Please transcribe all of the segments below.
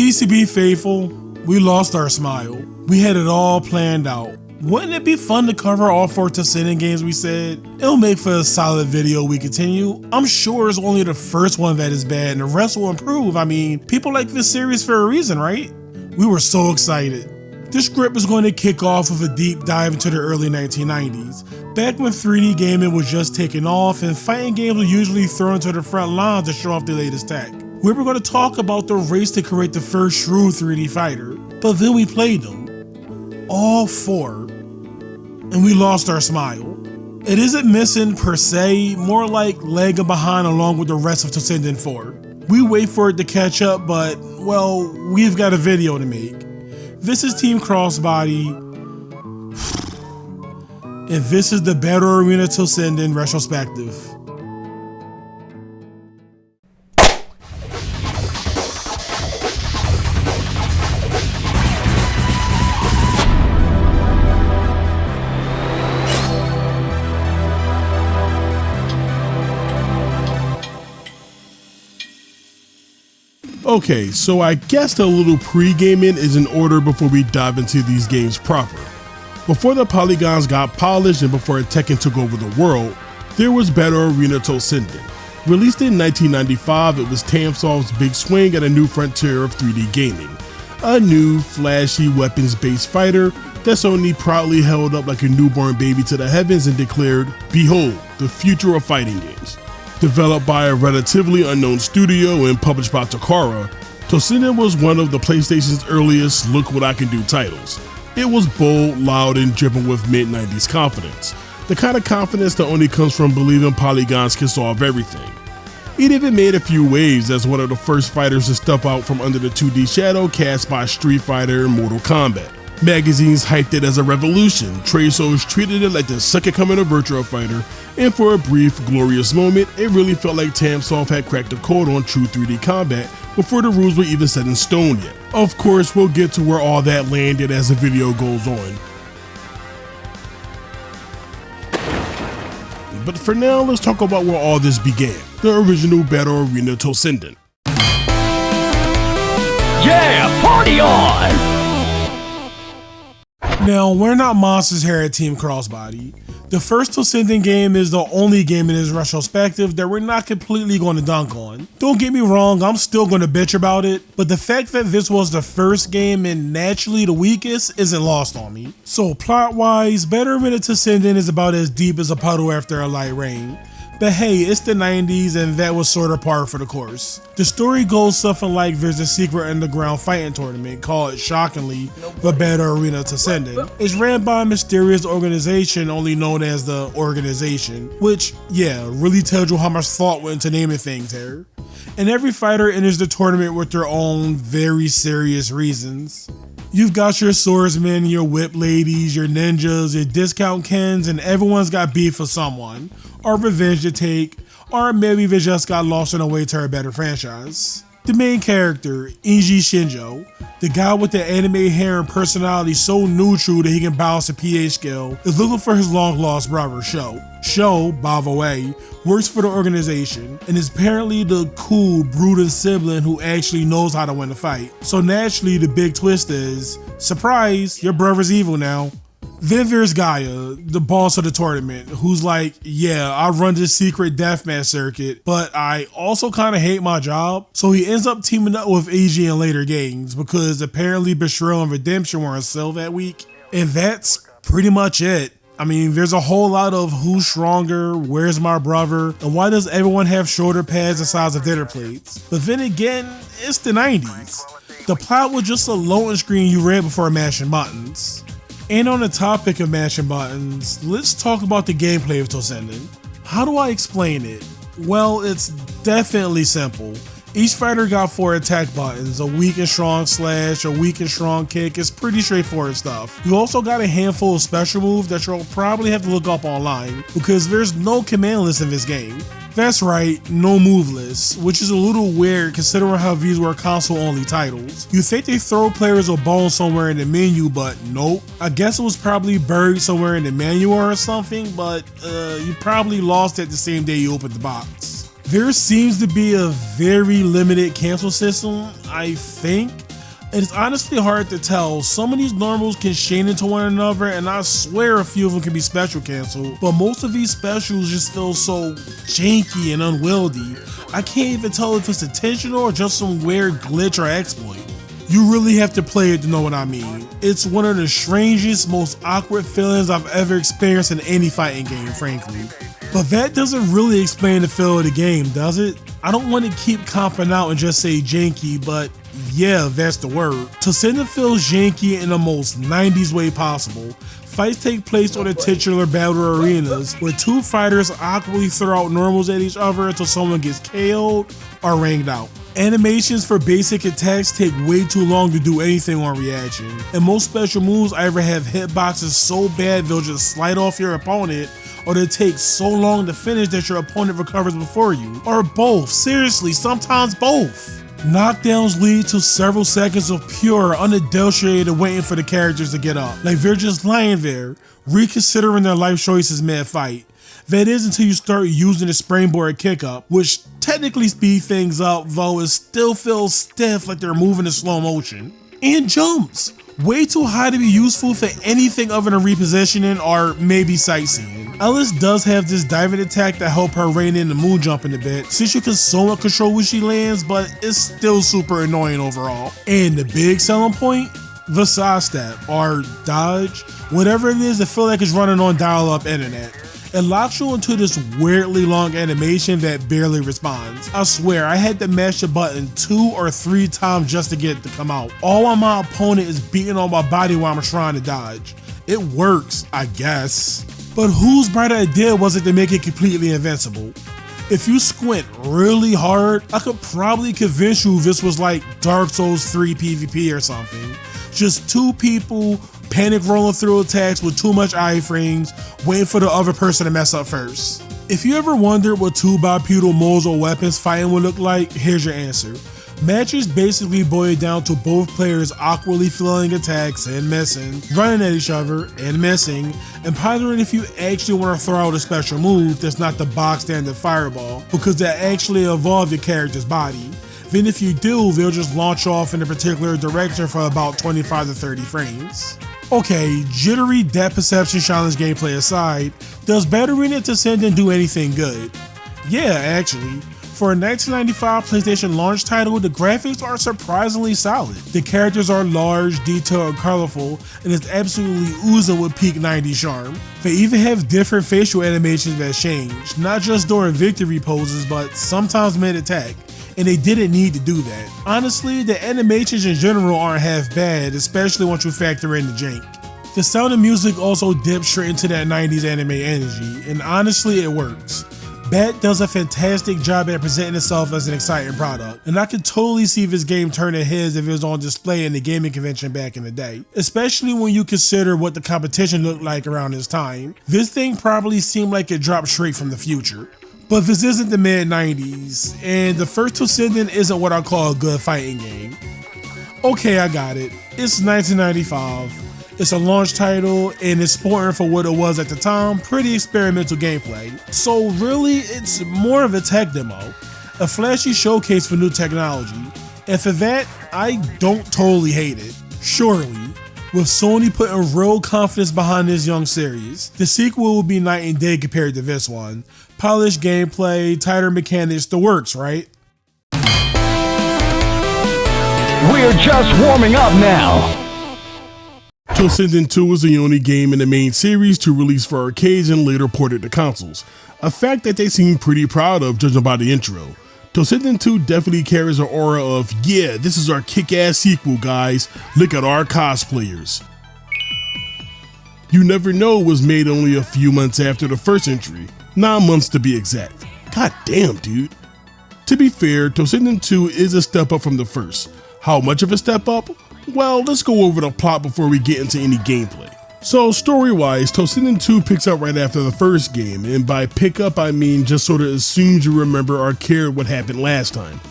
TCB faithful, we lost our smile. We had it all planned out. Wouldn't it be fun to cover all 4 Toshinden games we said? It'll make for a solid video we continue. I'm sure it's only the first one that is bad and the rest will improve. I mean, people like this series for a reason, right? We were so excited. This script is going to kick off with a deep dive into the early 1990s, back when 3D gaming was just taking off and fighting games were usually thrown to the front lines to show off the latest tech. We were going to talk about the race to create the first true 3D fighter, but then we played them, all 4, and we lost our smile. It isn't missing per se, more like lagging behind along with the rest of Toshinden 4. We wait for it to catch up, but, well, we've got a video to make. This is Team Crossbody, and this is the Battle Arena Toshinden Retrospective. Okay, so I guess a little pre-gaming is in order before we dive into these games proper. Before the polygons got polished and before Tekken took over the world, there was Battle Arena Toshinden. Released in 1995, it was Tamsoft's big swing at a new frontier of 3D gaming. A new, flashy, weapons-based fighter that Sony proudly held up like a newborn baby to the heavens and declared, "Behold, the future of fighting games." Developed by a relatively unknown studio and published by Takara, Toshinden was one of the PlayStation's earliest look what I can do titles. It was bold, loud, and dripping with mid-90s confidence. The kind of confidence that only comes from believing polygons can solve everything. It even made a few waves as one of the first fighters to step out from under the 2D shadow cast by Street Fighter and Mortal Kombat. Magazines hyped it as a revolution, trade shows treated it like the second coming of Virtua Fighter, and for a brief, glorious moment, it really felt like Tamsoft had cracked the code on true 3D combat before the rules were even set in stone yet. Of course, we'll get to where all that landed as the video goes on. But for now, let's talk about where all this began, the original Battle Arena Toshinden. Yeah, party on! Now, we're not monsters here at Team Crossbody. The first Toshinden game is the only game in this retrospective that we're not completely going to dunk on. Don't get me wrong, I'm still going to bitch about it, but the fact that this was the first game and naturally the weakest isn't lost on me. So plot-wise, Battle Arena Toshinden is about as deep as a puddle after a light rain. But hey, it's the 90s and that was sort of par for the course. The story goes something like there's a secret underground fighting tournament called, shockingly, the Battle Arena Toshinden. It's ran by a mysterious organization only known as the Organization, which, yeah, really tells you how much thought went into naming things here. And every fighter enters the tournament with their own very serious reasons. You've got your swordsmen, your whip ladies, your ninjas, your discount Kens, and everyone's got beef for someone, or revenge to take, or maybe they just got lost on the way to a better franchise. The main character, Nitoshinden, the guy with the anime hair and personality so neutral that he can balance a pH scale, is looking for his long-lost brother, Sho. Sho, by the way, works for the organization and is apparently the cool, brooding sibling who actually knows how to win a fight. So naturally, the big twist is, surprise, your brother's evil now. Then there's Gaia, the boss of the tournament, who's like, yeah, I run this secret deathmatch circuit, but I also kind of hate my job. So he ends up teaming up with AG in later games because apparently Betrayal and Redemption were on sale that week. And that's pretty much it. I mean, there's a whole lot of who's stronger, where's my brother, and why does everyone have shoulder pads the size of dinner plates? But then again, it's the 90s. The plot was just a loading screen you read before mashing buttons. And on the topic of mashing buttons, let's talk about the gameplay of Toshinden. How do I explain it? Well, it's definitely simple. Each fighter got 4 attack buttons, a weak and strong slash, a weak and strong kick. It's pretty straightforward stuff. You also got a handful of special moves that you'll probably have to look up online because there's no command list in this game. That's right, no move list, which is a little weird considering how these were console-only titles. You think they throw players a bone somewhere in the menu, but nope. I guess it was probably buried somewhere in the manual or something, but you probably lost it the same day you opened the box. There seems to be a very limited cancel system, I think. It's honestly hard to tell. Some of these normals can chain into one another, and I swear a few of them can be special canceled, but most of these specials just feel so janky and unwieldy. I can't even tell if it's intentional or just some weird glitch or exploit. You really have to play it to know what I mean. It's one of the strangest, most awkward feelings I've ever experienced in any fighting game, frankly. But that doesn't really explain the feel of the game, does it? I don't want to keep comping out and just say janky, but yeah, that's the word. Toshinden feels janky in the most 90s way possible. Fights take place on the titular battle arenas, where two fighters awkwardly throw out normals at each other until someone gets KO'd or ranked out. Animations for basic attacks take way too long to do anything on reaction, and most special moves either have hitboxes so bad they'll just slide off your opponent, or they take so long to finish that your opponent recovers before you, or both. Seriously, sometimes both. Knockdowns lead to several seconds of pure, unadulterated waiting for the characters to get up, like they're just lying there, reconsidering their life choices mid-fight. That is until you start using the springboard kick up, which technically speeds things up, though it still feels stiff like they're moving in slow motion. And jumps! Way too high to be useful for anything other than repositioning or maybe sightseeing. Alice does have this diving attack that helps her rein in the moon jumping a bit, since you can somewhat control where she lands, but it's still super annoying overall. And the big selling point? The side step, or dodge, whatever it is that feel like it's running on dial-up internet. It locks you into this weirdly long animation that barely responds. I swear, I had to mash the button 2 or 3 times just to get it to come out, all while my opponent is beating on my body while I'm trying to dodge. It works, I guess. But whose bright idea was it to make it completely invincible? If you squint really hard, I could probably convince you this was like Dark Souls 3 PvP or something. Just two people panic rolling through attacks with too much iframes, waiting for the other person to mess up first. If you ever wondered what two bipedal modes or weapons fighting would look like, here's your answer. Matches basically boil down to both players awkwardly flailing attacks and missing, running at each other and missing, and pondering if you actually want to throw out a special move that's not the box standard fireball, because that actually evolves your character's body. Then if you do, they'll just launch off in a particular direction for about 25 to 30 frames. Okay, jittery depth perception challenge gameplay aside, does Battle Arena Toshinden do anything good? Yeah, actually. For a 1995 PlayStation launch title, the graphics are surprisingly solid. The characters are large, detailed, and colorful, and it's absolutely oozing with peak 90s charm. They even have different facial animations that change, not just during victory poses, but sometimes mid-attack. And they didn't need to do that. Honestly, the animations in general aren't half bad, especially once you factor in the jank. The sound and music also dips straight into that 90s anime energy, and honestly it works. Bat does a fantastic job at presenting itself as an exciting product, and I could totally see this game turning heads if it was on display in the gaming convention back in the day, especially when you consider what the competition looked like around this time. This thing probably seemed like it dropped straight from the future. But this isn't the mid-90s, and the first Toshinden isn't what I call a good fighting game. Okay, I got it. It's 1995. It's a launch title, and it's sporting for what it was at the time, pretty experimental gameplay. So really, it's more of a tech demo, a flashy showcase for new technology. And for that, I don't totally hate it. Surely, with Sony putting real confidence behind this young series, the sequel will be night and day compared to this one. Polished gameplay, tighter mechanics, the works, right? We're just warming up now. Toshinden 2 is the only game in the main series to release for arcades and later ported to consoles, a fact that they seem pretty proud of judging by the intro. Toshinden 2 definitely carries an aura of, yeah, this is our kick-ass sequel guys, look at our cosplayers. You Never Know was made only a few months after the first entry, 9 months to be exact. God damn, dude. To be fair, Toshinden 2 is a step up from the first. How much of a step up? Well, let's go over the plot before we get into any gameplay. So story-wise, Toshinden 2 picks up right after the first game, and by pick up I mean just sort of assumes you remember or cared what happened last time.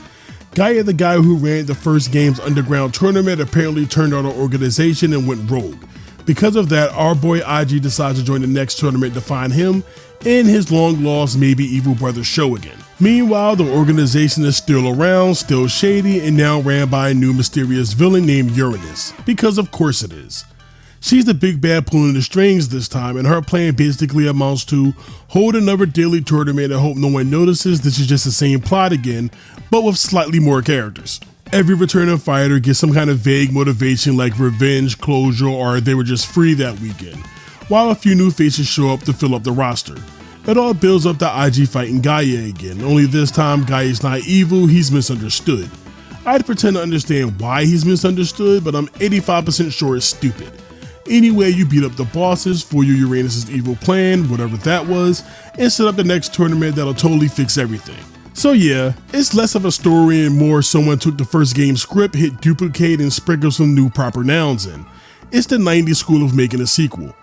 Gaia, the guy who ran the first game's underground tournament, apparently turned on an organization and went rogue. Because of that, our boy Aji decides to join the next tournament to find him and his long-lost maybe evil brother Sho again. Meanwhile, the organization is still around, still shady, and now ran by a new mysterious villain named Uranus, because of course it is. She's the big bad pulling the strings this time, and her plan basically amounts to hold another daily tournament and hope no one notices this is just the same plot again, but with slightly more characters. Every returning fighter gets some kind of vague motivation like revenge, closure, or they were just free that weekend, while a few new faces show up to fill up the roster. It all builds up to IG fighting Gaia again, only this time Gaia's not evil, he's misunderstood. I'd pretend to understand why he's misunderstood, but I'm 85% sure it's stupid. Anyway, you beat up the bosses for your Uranus' evil plan, whatever that was, and set up the next tournament that'll totally fix everything. So yeah, it's less of a story and more someone took the first game's script, hit duplicate, and sprinkled some new proper nouns in. It's the 90s school of making a sequel.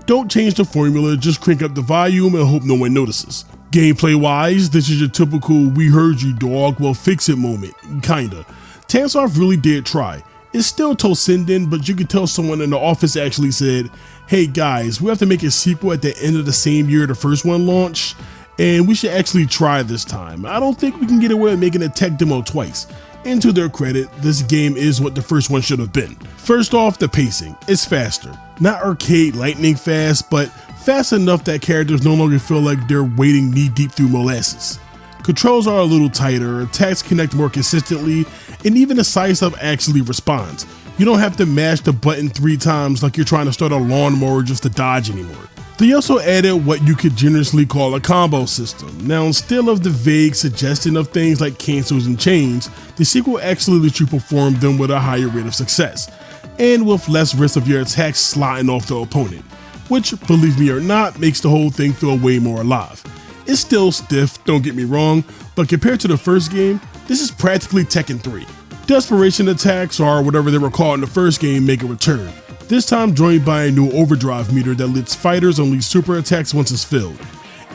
Don't change the formula, just crank up the volume and hope no one notices. Gameplay wise, this is your typical we heard you dog, well fix it moment, kinda. Tamsoft really did try. It's still Toshinden, but you could tell someone in the office actually said, hey guys, we have to make a sequel at the end of the same year the first one launched, and we should actually try this time. I don't think we can get away with making a tech demo twice. And to their credit, this game is what the first one should have been. First off, the pacing. It's faster. Not arcade lightning fast, but fast enough that characters no longer feel like they're wading knee deep through molasses. Controls are a little tighter, attacks connect more consistently, and even the side stuff actually responds. You don't have to mash the button 3 times like you're trying to start a lawnmower just to dodge anymore. They also added what you could generously call a combo system. Now, instead of the vague suggestion of things like cancels and chains, the sequel actually lets you perform them with a higher rate of success, and with less risk of your attacks sliding off the opponent, which, believe me or not, makes the whole thing feel way more alive. It's still stiff, don't get me wrong, but compared to the first game, this is practically Tekken 3. Desperation attacks, or whatever they were called in the first game, make a return. This time joined by a new overdrive meter that lets fighters unleash super attacks once it's filled.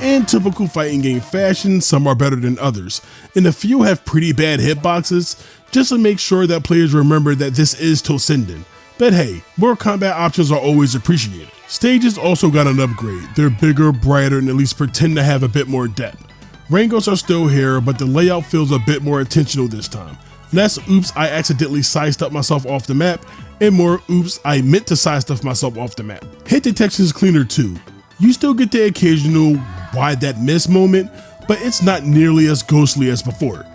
In typical fighting game fashion, some are better than others, and a few have pretty bad hitboxes, just to make sure that players remember that this is Toshinden. But hey, more combat options are always appreciated. Stages also got an upgrade. They're bigger, brighter, and at least pretend to have a bit more depth. Rangos are still here, but the layout feels a bit more intentional this time. Less oops, I accidentally sidestepped myself off the map, and more oops, I meant to sidestep myself off the map. Hit detection is cleaner too. You still get the occasional why that miss moment, but it's not nearly as ghostly as before.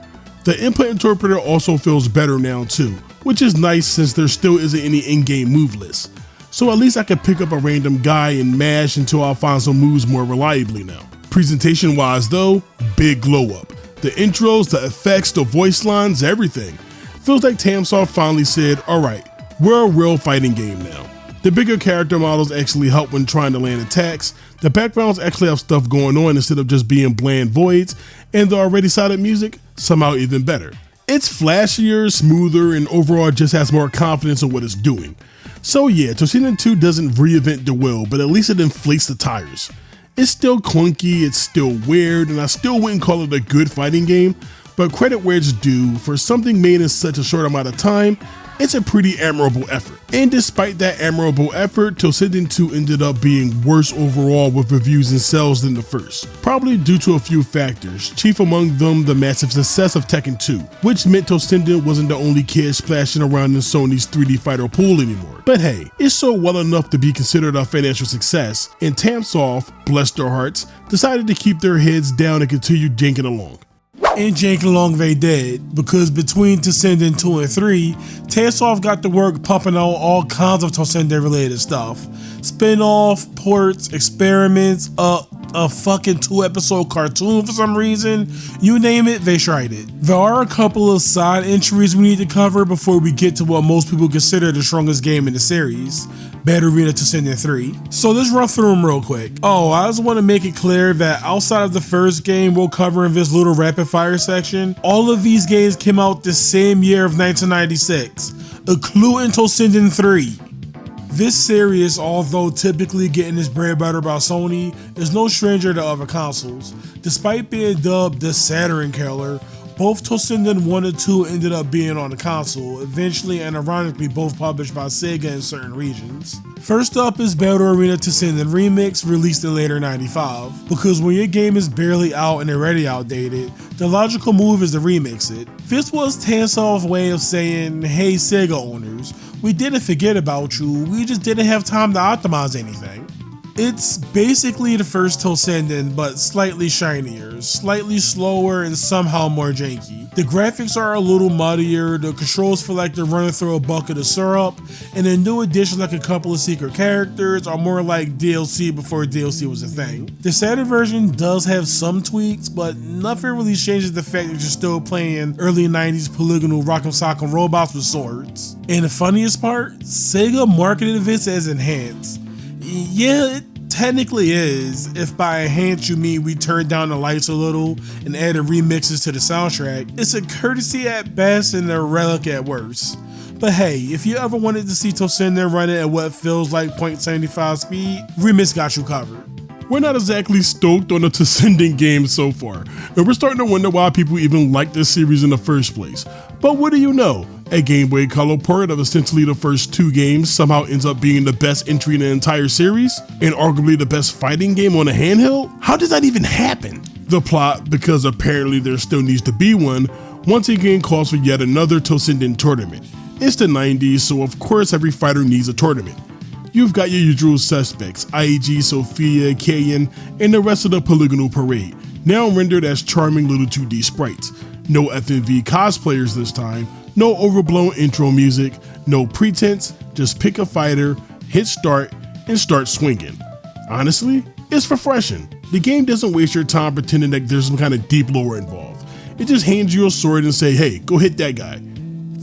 The input interpreter also feels better now too, which is nice since there still isn't any in-game move list. So at least I can pick up a random guy and mash until I find some moves more reliably now. Presentation wise though, big glow up. The intros, the effects, the voice lines, everything. Feels like Tamsoft finally said, alright, we're a real fighting game now. The bigger character models actually help when trying to land attacks, the backgrounds actually have stuff going on instead of just being bland voids, and the already solid music, somehow even better. It's flashier, smoother, and overall just has more confidence in what it's doing. So yeah, Toshinden 2 doesn't reinvent the wheel, but at least it inflates the tires. It's still clunky, it's still weird, and I still wouldn't call it a good fighting game, but credit where it's due, for something made in such a short amount of time, it's a pretty admirable effort. And despite that admirable effort, Toshinden 2 ended up being worse overall with reviews and sales than the first, probably due to a few factors, chief among them the massive success of Tekken 2, which meant Toshinden wasn't the only kid splashing around in Sony's 3D fighter pool anymore. But hey, it's sold well enough to be considered a financial success, and Tamsoft, bless their hearts, decided to keep their heads down and continue janking along. And jank along they did, because between Toshinden 2 and 3, Tamsoft got to work pumping out all kinds of Toshinden related stuff. Spin-off, ports, experiments, a fucking 2-episode cartoon for some reason. You name it, they tried it. There are a couple of side entries we need to cover before we get to what most people consider the strongest game in the series, Battle Arena Toshinden 3. So let's run through them real quick. Oh, I just want to make it clear that outside of the first game we'll cover in this little rapid fire section, all of these games came out the same year of 1996, including Toshinden 3. This series, although typically getting its bread butter by Sony, is no stranger to other consoles. Despite being dubbed the Saturn killer, Both Toshinden 1 and 2 ended up being on the console, eventually and ironically both published by Sega in certain regions. First up is Battle Arena Toshinden Remix, released in later '95. Because when your game is barely out and already outdated, the logical move is to remix it. This was Tansoft's way of saying, hey Sega owners, we didn't forget about you, we just didn't have time to optimize anything. It's basically the first Toshinden, but slightly shinier, slightly slower, and somehow more janky. The graphics are a little muddier, the controls feel like they're running through a bucket of syrup, and the new additions like a couple of secret characters are more like DLC before DLC was a thing. The Saturn version does have some tweaks, but nothing really changes the fact that you're still playing early 90s polygonal rock'em sock'em robots with swords. And the funniest part, Sega marketed this as enhanced. Yeah, it technically is, if by enhance you mean we turned down the lights a little and added remixes to the soundtrack. It's a courtesy at best and a relic at worst. But hey, if you ever wanted to see Toshinden running at what feels like 0.75 speed, Remix got you covered. We're not exactly stoked on the Toshinden game so far, and we're starting to wonder why people even like this series in the first place. But what do you know? A Game Boy Color port of essentially the first 2 games somehow ends up being the best entry in the entire series, and arguably the best fighting game on a handheld? How did that even happen? The plot, because apparently there still needs to be one, once again calls for yet another Toshinden tournament. It's the 90s, so of course every fighter needs a tournament. You've got your usual suspects, IEG, Sophia, Kayan, and the rest of the polygonal parade, now rendered as charming little 2D sprites. No FMV cosplayers this time, no overblown intro music, no pretense, just pick a fighter, hit start, and start swinging. Honestly, it's refreshing. The game doesn't waste your time pretending that there's some kind of deep lore involved. It just hands you a sword and say, hey, go hit that guy.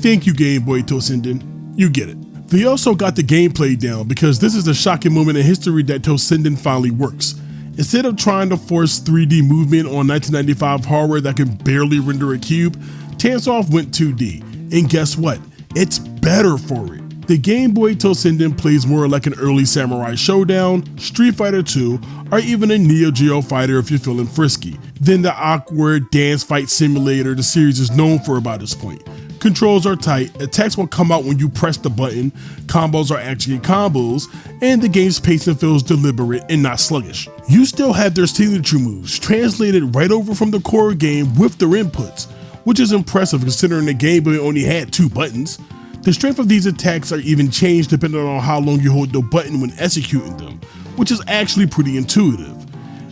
Thank you, Game Boy Toshinden. You get it. They also got the gameplay down because this is a shocking moment in history that Toshinden finally works. Instead of trying to force 3D movement on 1995 hardware that can barely render a cube, Tansoft went 2D. And guess what? It's better for it. The Game Boy Toshinden plays more like an early Samurai Showdown, Street Fighter 2, or even a Neo Geo fighter if you're feeling frisky, than the awkward dance fight simulator the series is known for by this point. Controls are tight, attacks will come out when you press the button, combos are actually combos, and the game's pacing feels deliberate and not sluggish. You still have their signature moves translated right over from the core game with their inputs, which is impressive considering the Game Boy only had 2 buttons. The strength of these attacks are even changed depending on how long you hold the button when executing them, which is actually pretty intuitive.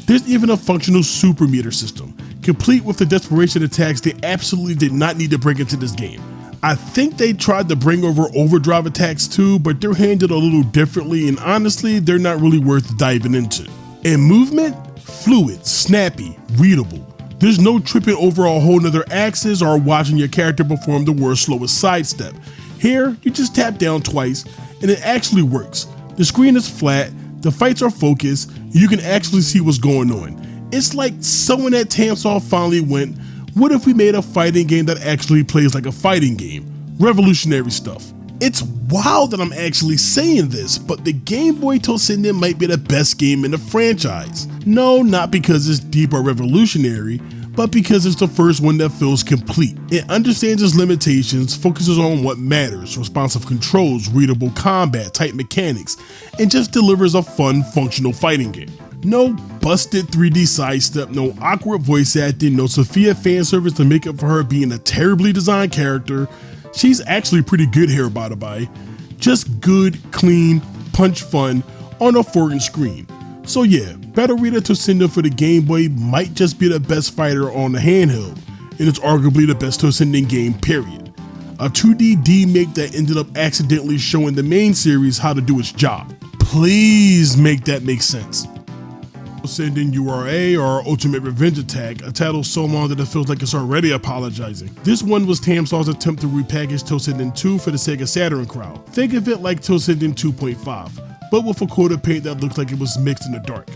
There's even a functional super meter system, complete with the desperation attacks they absolutely did not need to bring into this game. I think they tried to bring over overdrive attacks too, but they're handled a little differently, and honestly, they're not really worth diving into. And movement? Fluid, snappy, readable. There's no tripping over a whole nother axis or watching your character perform the world's slowest sidestep. Here, you just tap down twice, and it actually works. The screen is flat, the fights are focused, you can actually see what's going on. It's like someone at Tansoft finally went, what if we made a fighting game that actually plays like a fighting game? Revolutionary stuff. It's wild that I'm actually saying this, but the Game Boy Toshinden might be the best game in the franchise. No, not because it's deep or revolutionary, but because it's the first one that feels complete. It understands its limitations, focuses on what matters, responsive controls, readable combat, tight mechanics, and just delivers a fun, functional fighting game. No busted 3D sidestep, no awkward voice acting, no Sophia fanservice to make up for her being a terribly designed character. She's actually pretty good here, by the by. Just good, clean, punch fun on a 4-inch screen. So yeah, Battle Arena Toshinden for the Game Boy might just be the best fighter on the handheld, and it's arguably the best Toshinden game, period. A 2D demake that ended up accidentally showing the main series how to do its job. Please make that make sense. Toshinden URA, or Ultimate Revenge Attack, a title so long that it feels like it's already apologizing. This one was Tansoft's attempt to repackage Toshinden 2 for the Sega Saturn crowd. Think of it like Toshinden 2.5, but with a coat of paint that looks like it was mixed in the dark.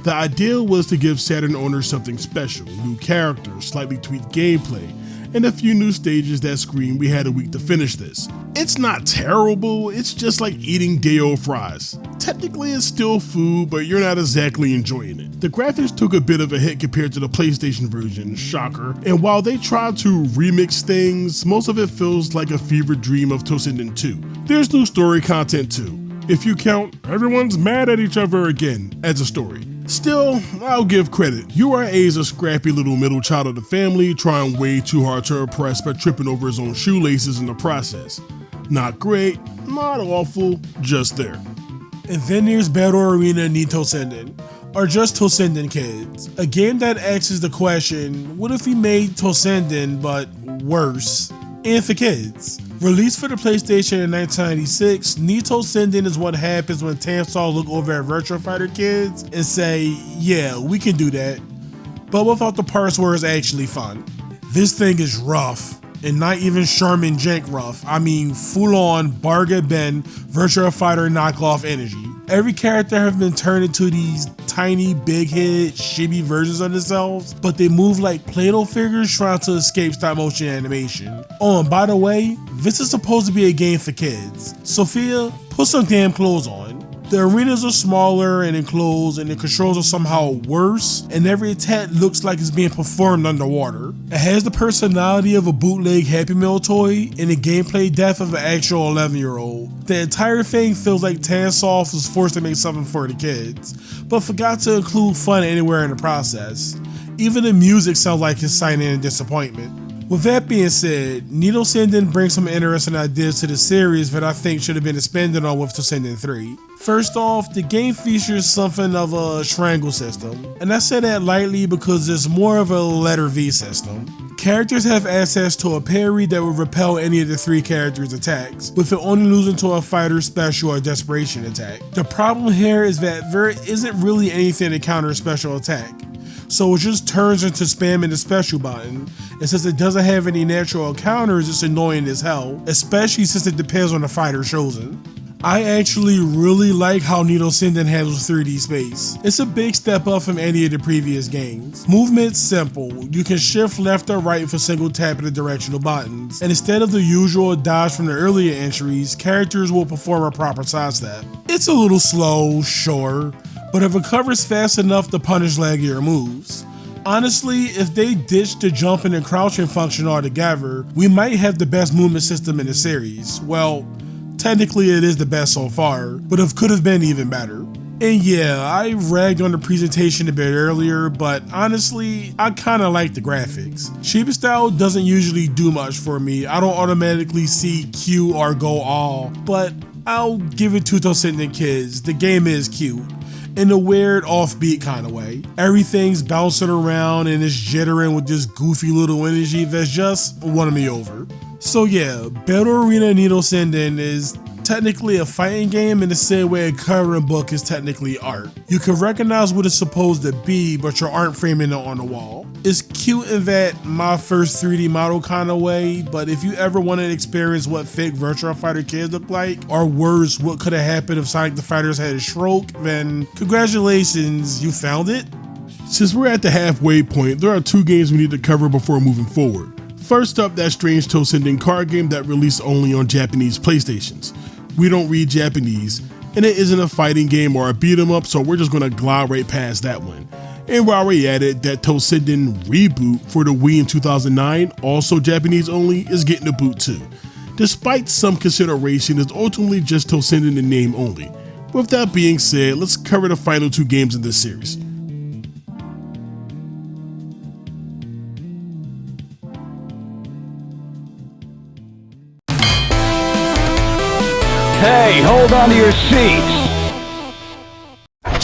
The idea was to give Saturn owners something special, new characters, slightly tweaked gameplay, and a few new stages that screamed we had a week to finish this. It's not terrible, it's just like eating day-old fries. Technically it's still food, but you're not exactly enjoying it. The graphics took a bit of a hit compared to the PlayStation version, shocker, and while they tried to remix things, most of it feels like a fever dream of Toshinden 2. There's new story content too, if you count everyone's mad at each other again as a story. Still, I'll give credit. URA is a scrappy little middle child of the family trying way too hard to impress by tripping over his own shoelaces in the process. Not great, not awful, just there. And then there's Battle Arena Nitoshinden, or just Toshinden Kids. A game that asks the question, what if we made Toshinden but worse, and for kids? Released for the PlayStation in 1996, Nitoshinden is what happens when Tamsaw look over at Virtua Fighter kids and say, yeah, we can do that, but without the parts where it's actually fun. This thing is rough, and not even Sherman Jank rough. I mean full-on Barga Ben Virtua Fighter knockoff energy. Every character have been turned into these tiny, big-headed, chibi versions of themselves, but they move like Play-Doh figures trying to escape stop-motion animation. Oh, and by the way, this is supposed to be a game for kids. Sophia, put some damn clothes on. The arenas are smaller and enclosed, and the controls are somehow worse, and every attack looks like it's being performed underwater. It has the personality of a bootleg Happy Meal toy and the gameplay depth of an actual 11-year-old. The entire thing feels like Tansoft was forced to make something for the kids, but forgot to include fun anywhere in the process. Even the music sounds like it's signing in disappointment. With that being said, Nitoshinden brings some interesting ideas to the series that I think should have been expanded on with Toshinden 3. First off, the game features something of a triangle system, and I say that lightly because it's more of a letter V system. Characters have access to a parry that will repel any of the three characters' attacks, with it only losing to a fighter's special or desperation attack. The problem here is that there isn't really anything to counter a special attack, so it just turns into spamming the special button, and since it doesn't have any natural counters, it's annoying as hell, especially since it depends on the fighter chosen. I actually really like how Nitoshinden handles 3D space. It's a big step up from any of the previous games. Movement's simple. You can shift left or right for single tap of the directional buttons, and instead of the usual dodge from the earlier entries, characters will perform a proper sidestep. It's a little slow, sure, but it recovers fast enough to punish laggier moves. Honestly, if they ditched the jumping and crouching function altogether, we might have the best movement system in the series. Well, technically it is the best so far, but it could have been even better. And yeah, I ragged on the presentation a bit earlier, but honestly, I kinda like the graphics. Chibi style doesn't usually do much for me. I don't automatically see Q or go all, but I'll give it to Toshinden Kids. The game is cute, in a weird offbeat kind of way. Everything's bouncing around and it's jittering with this goofy little energy that's just winning me over. So yeah, Battle Arena Nitoshinden is technically a fighting game in the same way a coloring book is technically art. You can recognize what it's supposed to be, but you aren't framing it on the wall. It's cute in that my first 3D model kind of way, but if you ever want to experience what fake Virtua Fighter kids look like, or worse, what could have happened if Sonic the Fighters had a stroke, then congratulations, you found it. Since we're at the halfway point, there are two games we need to cover before moving forward. First up, that strange Toshinden card game that released only on Japanese PlayStations. We don't read Japanese, and it isn't a fighting game or a beat 'em up, so we're just gonna glide right past that one. And while we're at it, that Toshinden reboot for the Wii in 2009, also Japanese only, is getting a boot too. Despite some consideration, it's ultimately just Toshinden in name only. With that being said, let's cover the final two games in this series. Hey, hold on to your seats.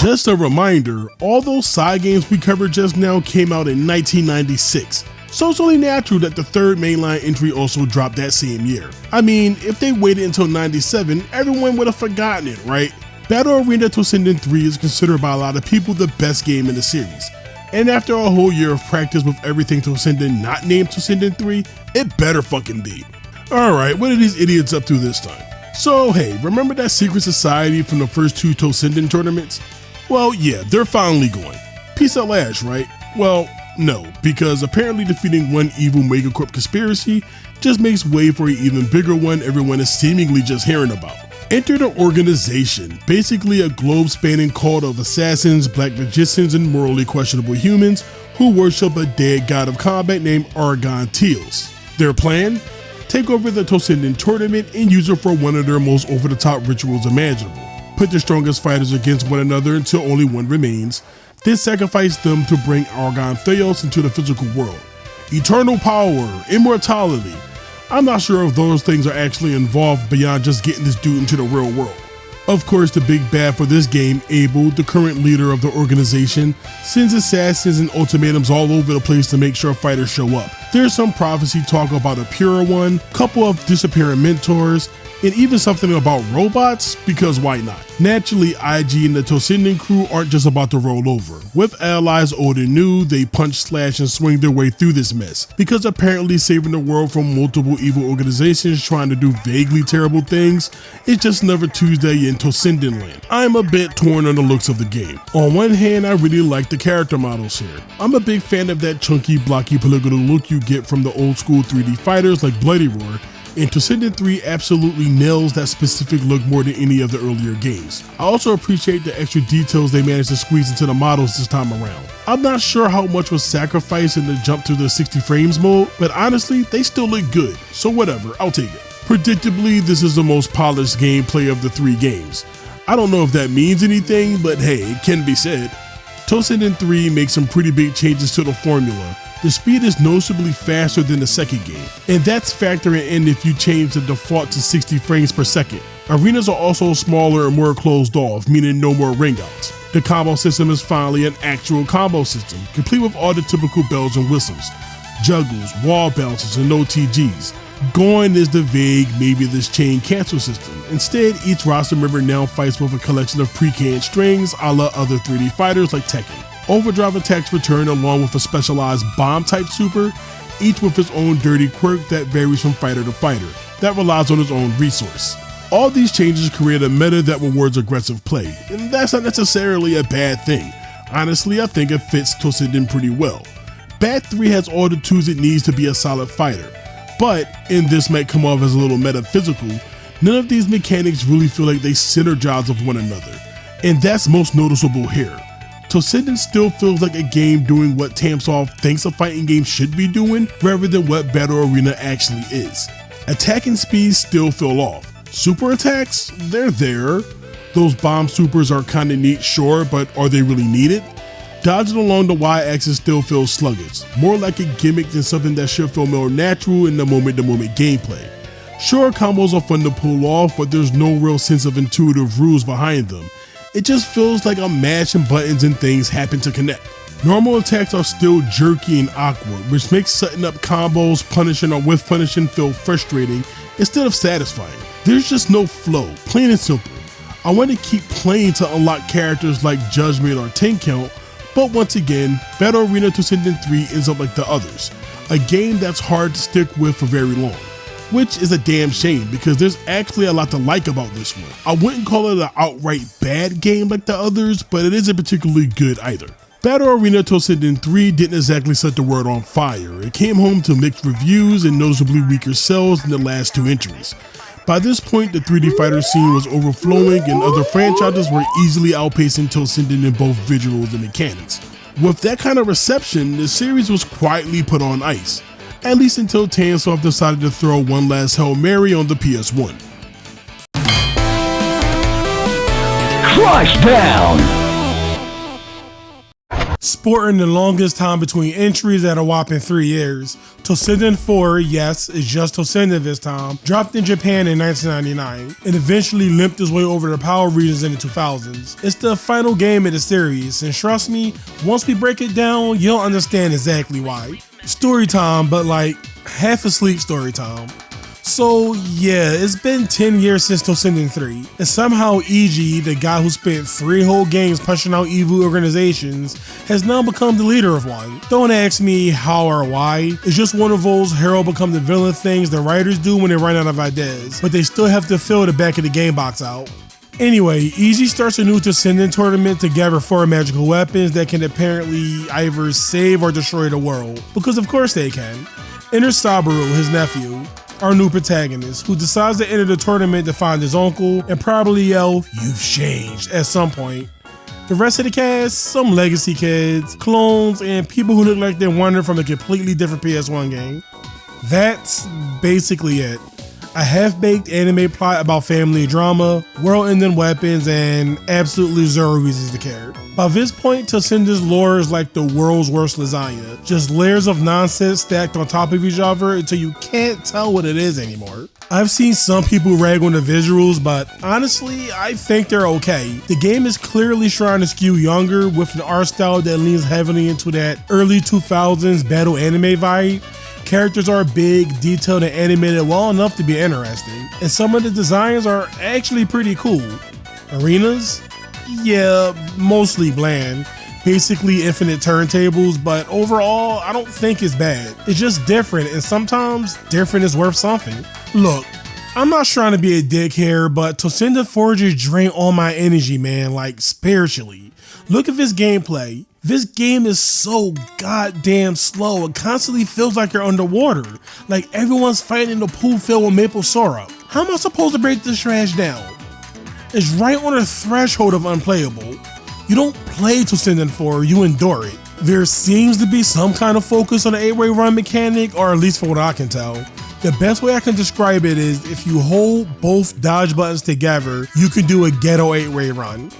Just a reminder, all those side games we covered just now came out in 1996, so it's only natural that the third mainline entry also dropped that same year. I mean, if they waited until 97, everyone would have forgotten it, right? Battle Arena Toshinden 3 is considered by a lot of people the best game in the series, and after a whole year of practice with everything Toshinden not named Toshinden 3, it better fucking be. Alright, what are these idiots up to this time? So hey, remember that secret society from the first two Toshinden tournaments? Well yeah, they're finally going. Peace at last, right? Well, No, because apparently defeating one evil Megacorp conspiracy just makes way for an even bigger one everyone is seemingly just hearing about. Enter the organization, basically a globe-spanning cult of assassins, black magicians, and morally questionable humans who worship a dead god of combat named Argon Teals. Their plan? Take over the Toshinden tournament and use it for one of their most over-the-top rituals imaginable. Put the strongest fighters against one another until only one remains, then sacrifice them to bring Argon Theos into the physical world. Eternal power, immortality. I'm not sure if those things are actually involved beyond just getting this dude into the real world. Of course, the big bad for this game, Abel, the current leader of the organization, sends assassins and ultimatums all over the place to make sure fighters show up. There's some prophecy talk about a pure one, couple of disappearing mentors, and even something about robots, because why not? Naturally, IG and the Toshinden crew aren't just about to roll over. With allies old and new, they punch, slash, and swing their way through this mess, because apparently saving the world from multiple evil organizations trying to do vaguely terrible things is just another Tuesday in Toshinden land. I'm a bit torn on the looks of the game. On one hand, I really like the character models here. I'm a big fan of that chunky, blocky, polygonal look you get from the old school 3D fighters like Bloody Roar, and Toshinden 3 absolutely nails that specific look more than any of the earlier games. I also appreciate the extra details they managed to squeeze into the models this time around. I'm not sure how much was sacrificed in the jump to the 60 frames mode, but honestly, they still look good, so whatever, I'll take it. Predictably, this is the most polished gameplay of the 3 games. I don't know if that means anything, but hey, it can be said. Toshinden 3 makes some pretty big changes to the formula. The speed is noticeably faster than the second game, and that's factoring in if you change the default to 60 frames per second. Arenas are also smaller and more closed off, meaning no more ring outs. The combo system is finally an actual combo system, complete with all the typical bells and whistles, juggles, wall bounces, and OTGs. Gone is the vague, maybe this chain cancel system. Instead, each roster member now fights with a collection of pre-canned strings a la other 3D fighters like Tekken. Overdrive attacks return along with a specialized bomb type super, each with its own dirty quirk that varies from fighter to fighter, that relies on its own resource. All these changes create a meta that rewards aggressive play, and that's not necessarily a bad thing. Honestly, I think it fits Toshinden pretty well. Bat 3 has all the tools it needs to be a solid fighter, but, and this might come off as a little metaphysical, none of these mechanics really feel like they synergize with one another, and that's most noticeable here. Toshinden still feels like a game doing what Tamsoft thinks a fighting game should be doing, rather than what Battle Arena actually is. Attacking speeds still feel off. Super attacks? They're there. Those bomb supers are kinda neat, sure, but are they really needed? Dodging along the Y-axis still feels sluggish, more like a gimmick than something that should feel more natural in the moment-to-moment gameplay. Sure, combos are fun to pull off, but there's no real sense of intuitive rules behind them. It just feels like I'm mashing buttons and things happen to connect. Normal attacks are still jerky and awkward, which makes setting up combos, punishing or with punishing feel frustrating instead of satisfying. There's just no flow, plain and simple. I want to keep playing to unlock characters like Judgment or 10 Count, but once again, Battle Arena Toshinden 3 ends up like the others, a game that's hard to stick with for very long. Which is a damn shame because there's actually a lot to like about this one. I wouldn't call it an outright bad game like the others, but it isn't particularly good either. Battle Arena Toshinden 3 didn't exactly set the world on fire. It came home to mixed reviews and noticeably weaker sales than the last 2 entries. By this point, the 3D fighter scene was overflowing and other franchises were easily outpacing Toshinden in both visuals and mechanics. With that kind of reception, the series was quietly put on ice, at least until Tamsoft decided to throw one last Hail Mary on the PS1. Crush down! Sporting the longest time between entries at a whopping 3 years, Toshinden 4, yes, it's just Toshinden this time, dropped in Japan in 1999, and eventually limped its way over the power regions in the 2000s. It's the final game of the series, and trust me, once we break it down, you'll understand exactly why. Story time, but like half asleep story time. So yeah, it's been 10 years since Toshinden 3, and somehow EG, the guy who spent 3 whole games punching out evil organizations, has now become the leader of one. Don't ask me how or why, it's just one of those hero become the villain things the writers do when they run out of ideas, but they still have to fill the back of the game box out. Anyway, Easy starts a new Toshinden tournament to gather 4 magical weapons that can apparently either save or destroy the world, because of course they can. Enter Sabaru, his nephew, our new protagonist, who decides to enter the tournament to find his uncle and probably yell, "You've changed," at some point. The rest of the cast, some legacy kids, clones, and people who look like they wandered from a completely different PS1 game. That's basically it. A half-baked anime plot about family drama, world-ending weapons, and absolutely zero reasons to care. By this point, Toshinden's lore is like the world's worst lasagna. Just layers of nonsense stacked on top of each other until you can't tell what it is anymore. I've seen some people rag on the visuals, but honestly, I think they're okay. The game is clearly trying to skew younger with an art style that leans heavily into that early 2000s battle anime vibe. Characters are big, detailed, and animated well enough to be interesting, and some of the designs are actually pretty cool. Arenas? Yeah, mostly bland. Basically infinite turntables, but overall, I don't think it's bad. It's just different, and sometimes different is worth something. Look, I'm not trying to be a dick here, but Toshinden 4 just drained all my energy, man, like spiritually. Look at this gameplay. This game is so goddamn slow. It constantly feels like you're underwater. Like everyone's fighting in a pool filled with maple syrup. How am I supposed to break this trash down? It's right on the threshold of unplayable. You don't play Toshinden 4, you endure it. There seems to be some kind of focus on the 8-way run mechanic, or at least from what I can tell. The best way I can describe it is if you hold both dodge buttons together, you can do a ghetto 8-way run.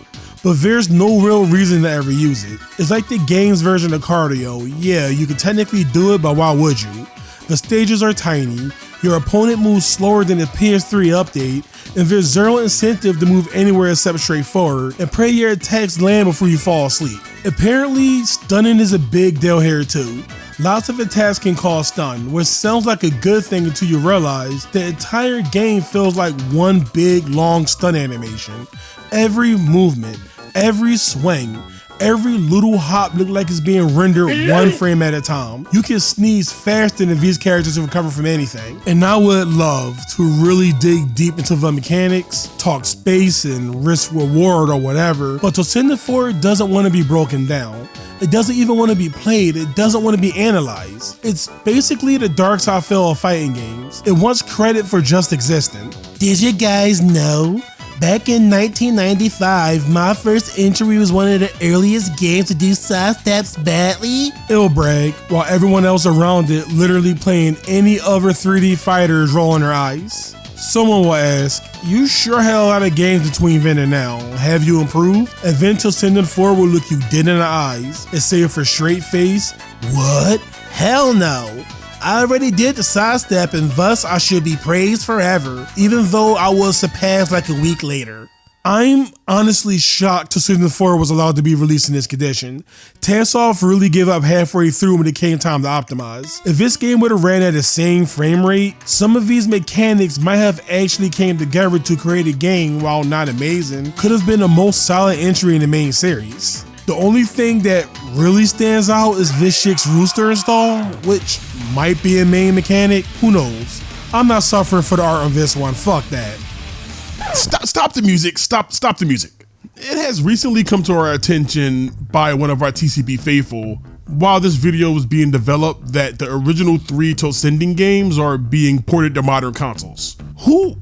But there's no real reason to ever use it. It's like the game's version of cardio. Yeah, you can technically do it, but why would you? The stages are tiny, your opponent moves slower than the PS3 update, and there's zero incentive to move anywhere except straight forward, and pray your attacks land before you fall asleep. Apparently, stunning is a big deal here too. Lots of attacks can cause stun, which sounds like a good thing until you realize the entire game feels like one big long stun animation. Every movement, every swing, every little hop look like it's being rendered one frame at a time. You can sneeze faster than these characters to recover from anything. And I would love to really dig deep into the mechanics, talk space and risk reward or whatever, but Toshinden 4 doesn't want to be broken down. It doesn't even want to be played, it doesn't want to be analyzed. It's basically the dark side feel of fighting games. It wants credit for just existing. Did you guys know? Back in 1995, my first entry was one of the earliest games to do side steps badly. It'll brag, while everyone else around it literally playing any other 3D fighters rolling their eyes. Someone will ask, you sure had a lot of games between then and now. Have you improved? And then Toshinden 4 will look you dead in the eyes and say with a straight face, what? Hell no. I already did the sidestep and thus I should be praised forever, even though I was surpassed like a week later. I'm honestly shocked Toshinden 4 was allowed to be released in this condition. Tansoft really gave up halfway through when it came time to optimize. If this game would have ran at the same frame rate, some of these mechanics might have actually came together to create a game, while not amazing, could have been the most solid entry in the main series. The only thing that really stands out is this chick's rooster install, which might be a main mechanic, who knows. I'm not suffering for the art on this one, fuck that. Stop the music, stop the music. It has recently come to our attention by one of our TCB faithful, while this video was being developed, that the original 3 Toshinden games are being ported to modern consoles. Who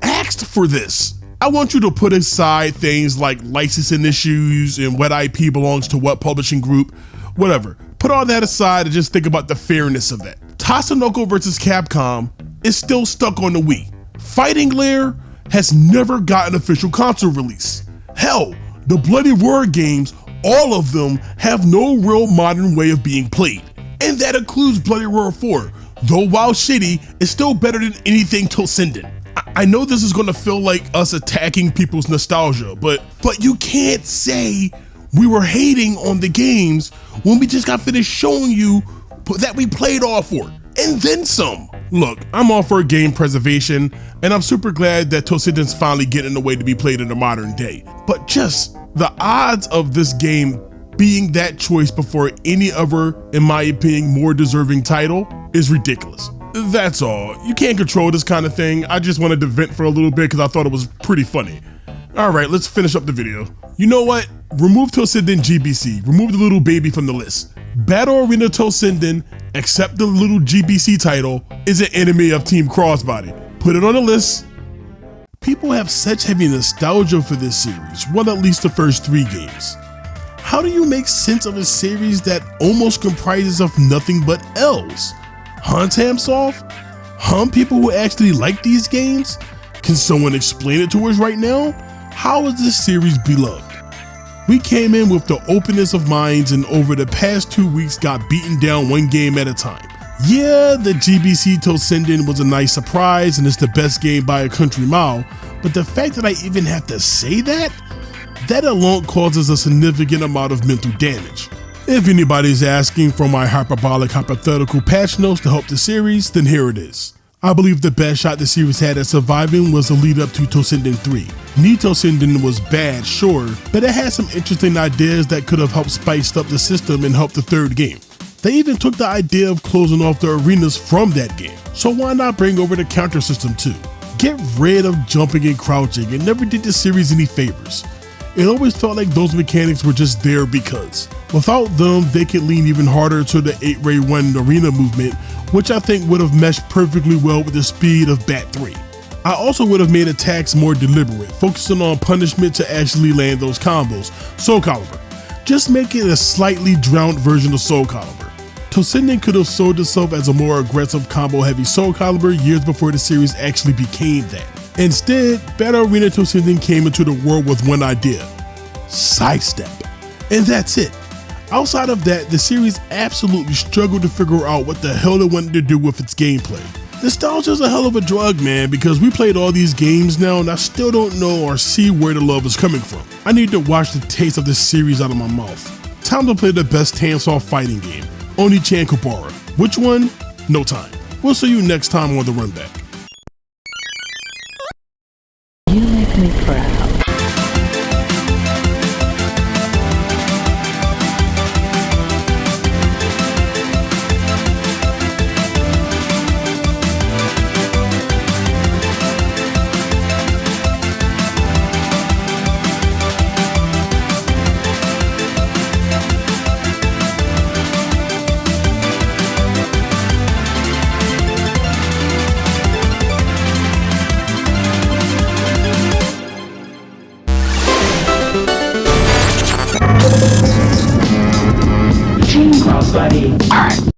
asked for this? I want you to put aside things like licensing issues and what IP belongs to what publishing group, whatever. Put all that aside and just think about the fairness of that. Tatsunoko vs. Capcom is still stuck on the Wii. Fighting Lair has never gotten official console release. Hell, the Bloody Roar games, all of them have no real modern way of being played. And that includes Bloody Roar 4, though while shitty, it's still better than anything Toshinden. I know this is gonna feel like us attacking people's nostalgia, but you can't say we were hating on the games when we just got finished showing you that we played all 4, and then some. Look, I'm all for game preservation, and I'm super glad that Toshinden's finally getting the way to be played in the modern day. But just the odds of this game being that choice before any other, in my opinion, more deserving title is ridiculous. That's all. You can't control this kind of thing. I just wanted to vent for a little bit because I thought it was pretty funny. Alright, let's finish up the video. You know what? Remove Toshinden GBC. Remove the little baby from the list. Battle Arena Toshinden, except the little GBC title, is an enemy of Team Crossbody. Put it on the list. People have such heavy nostalgia for this series, well, at least the first 3 games. How do you make sense of a series that almost comprises of nothing but L's? Tamsoft? People who actually like these games? Can someone explain it to us right now? How is this series beloved? We came in with the openness of minds and over the past 2 weeks got beaten down 1 game at a time. Yeah, the GBC Toshinden was a nice surprise and it's the best game by a country mile, but the fact that I even have to say that alone causes a significant amount of mental damage. If anybody's asking for my hypothetical patch notes to help the series, then here it is. I believe the best shot the series had at surviving was the lead up to Toshinden 3. Nitoshinden was bad, sure, but it had some interesting ideas that could have helped spice up the system and help the 3rd game. They even took the idea of closing off the arenas from that game, so why not bring over the counter system too? Get rid of jumping and crouching. It never did the series any favors. It always felt like those mechanics were just there because. Without them, they could lean even harder to the 8-ray 1 arena movement, which I think would have meshed perfectly well with the speed of Bat 3. I also would have made attacks more deliberate, focusing on punishment to actually land those combos. Soul Calibur. Just make it a slightly drowned version of Soul Calibur. Toshinden could have sold itself as a more aggressive combo-heavy Soul Calibur years before the series actually became that. Instead, Battle Arena Toshinden came into the world with one idea: sidestep. And that's it. Outside of that, the series absolutely struggled to figure out what the hell it wanted to do with its gameplay. Nostalgia's a hell of a drug, man, because we played all these games now and I still don't know or see where the love is coming from. I need to wash the taste of this series out of my mouth. Time to play the best Tamsoft fighting game, Oni-chan Kubara. Which one? No time. We'll see you next time on The Runback. You make me proud. Buddy. All right.